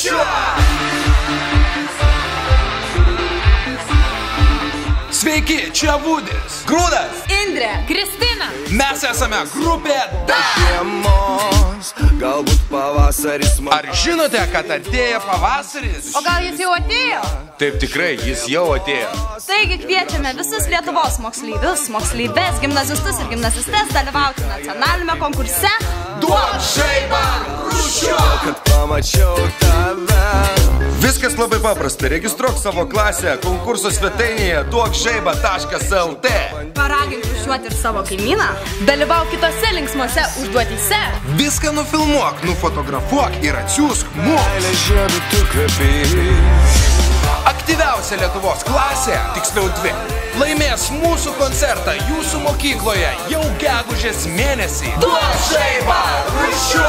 Rūšiuok! Sveiki, čia Vudis, Grūdas, Indrė, Kristina. mes esame grupė DA. Galbūt pavasaris man. Ar žinote, kad artėja pavasaris? O gal jis jau atėjo? taip tikrai, jis jau atėjo. Taigi kviečiame visus Lietuvos moksleivius, moksleivės, gimnazistus ir gimnazistes dalyvauti nacionalinėme konkurse Duok žaibą, rūšiuok! Kad pamačiau tave. Viskas labai paprasta, registruok savo klasę konkurso svetainėje duokžaiba.lt. Paragink rūšiuoti ir savo kaimyną. Dalyvauk kitose linksmose užduotyse. Viską nufilmuok, nufotografuok ir atsiųsk mums. Meilė žiedu tu kvepi. Aktyviausia Lietuvos klasė, tiksliau 2, laimės mūsų koncertą jūsų mokykloje jau gegužės mėnesį. Duok žaibą, rūšiuok!